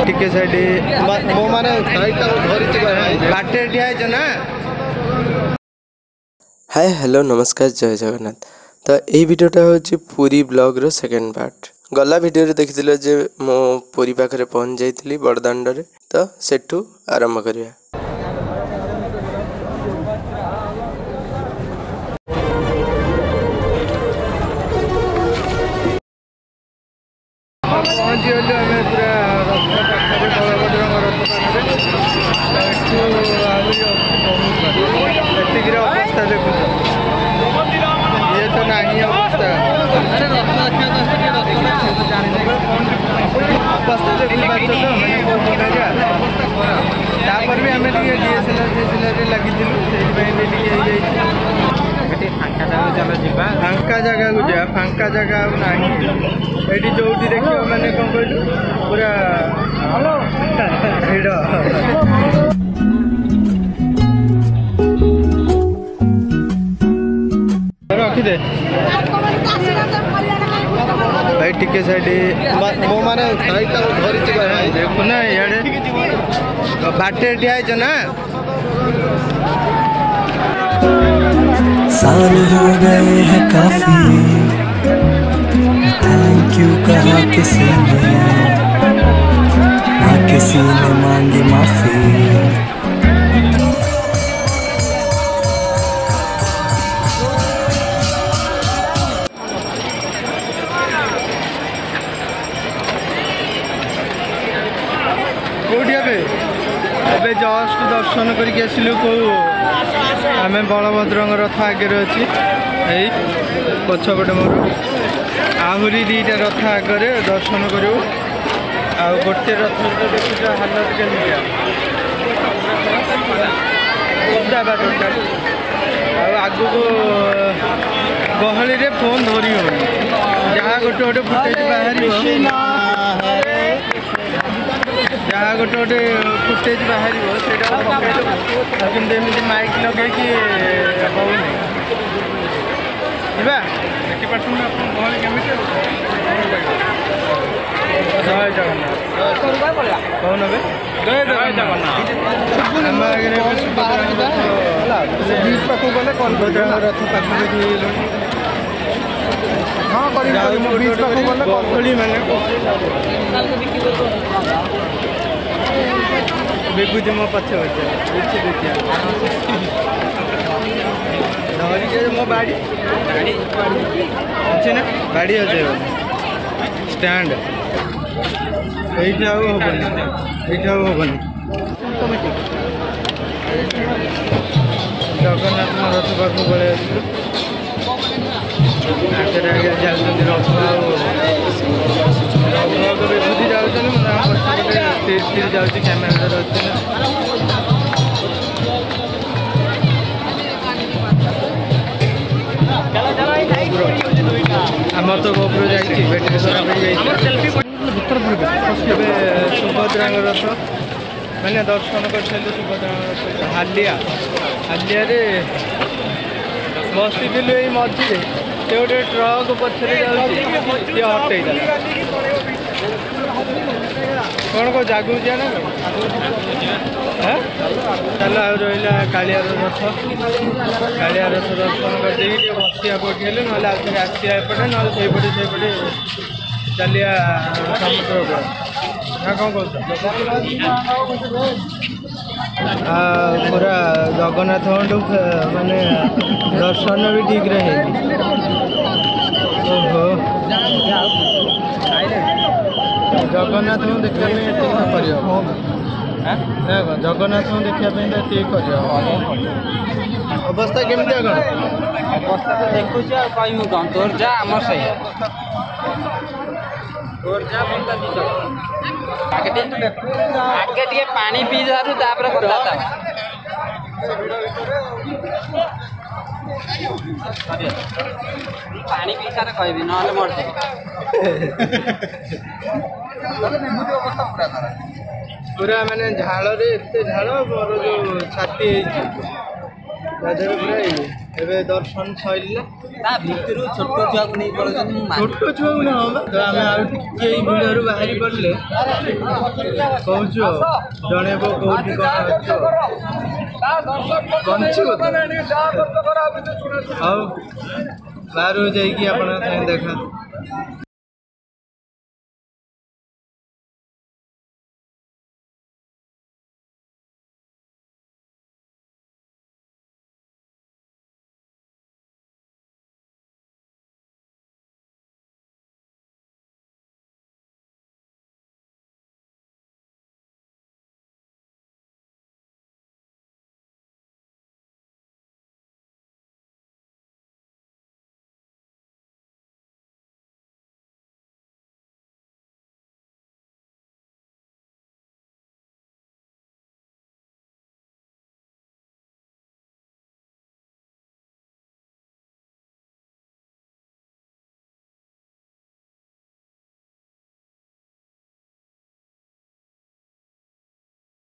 टिके साइड मो माने बाटे ठिया ना। हाय हेलो नमस्कार जय जगन्नाथ। तो यही भिडियोटा हूँ पुरी ब्लॉग रो सेकेंड पार्ट। गला भिडियो देखिथिले जे मो पुरी पाखरे पहुंच जाइथिली बड़दांडरे, तो सेठू आरंभ करिया। पहुँची गलु आम पूरा रथ पाखे बलभद्र रथ पाखे अवस्था देखुच ये तो नहीं अवस्था अवस्था देखी तापर भी आम डीएसएलआर लगी फांका जगह को जा फांका जगह ना ये जो देख मैंने कौन कहलु पूरा भिड़ रखिदे भाई टिके साइड मो माने देखुना इे बाटे ठिया ना। साल हो गए हैं काफी, थैंक यू कहा किसी ने, ना किसी ने मांगी माफी। अबे जस्ट दर्शन करके आसिलु को आम बलभद्र रथ आगे अच्छी यही पछपटे मोर आहरी दीटा रथ आगे दर्शन करूँ आ गोटे रथ देखुच हालत केमिया आगु को गहली रे फोन धरी हो जहाँ गोटे गोटे फुटेज बाहर जहाँ गोटे गोटे फुटेज बाहर से माइक लगे कि होनी देखी पार्थ गहली केमी जय जगन्नाथ कौन हे जय जगन्नाथ आम आगे बलभद्र रथ पाखे गहली मैंने बेगुज मो पछे पछे देखिए धरिक मो बाड़ी अच्छे ना बाड़ी अच्छे स्टैंड ये हेनी जगन्नाथ रथ पाक बड़े आगे आगे जाऊँ रथ रघुक बेबुदी जाऊँ स्थिर जाऊँ कैमेरा अच्छे आमर तो गोपुर जाइए बैटरी खराब हो सुभद्रा रथ मैंने दर्शन कर सुभद्रा रथ हालिया बसी थी मझे से गोटे ट्रक पछरे हटे कौन कौ जागू जा ना चल रहा कालिया रथ दर्शन कर बसिया कोठी ना आसिया एपटे ना से चलिया समुद्र ना कौन पूरा जगन्नाथ माने दर्शन भी ठीक रहे जगन्नाथ देखा जगन्नाथ देखा अवस्था केमती अवस्था तो देखुच कह तोर जा आम सही तोर जा आगे पानी पी सारू पानी पी सारे कहबी ना मर पूरा माने झाड़ रे एते झाड़ मोर जो छाती पूरा ଏବେ ଦର୍ଶନ ସରିଲା ତା ଭିତରୁ ଛୋଟ ଛୁଆକୁ ନେଇ ପଳଉଛନ୍ତି ମୁଁ ମାରି ଛୋଟ ଛୁଆକୁ ନା ତ ଆମେ ଆଉ ଟିକେ ଏଇ ଭିଡ଼ିଓରୁ ବାହାରି ପଡ଼ିଲେ କହୁଛୁ ଆଉ ଜଣେଇବ କୋଉଠି କ'ଣ ଅଛି ବଞ୍ଚିବ ହଉ ବାହାରକୁ ଯାଇକି ଆପଣଙ୍କ ସାଙ୍ଗେ ଦେଖା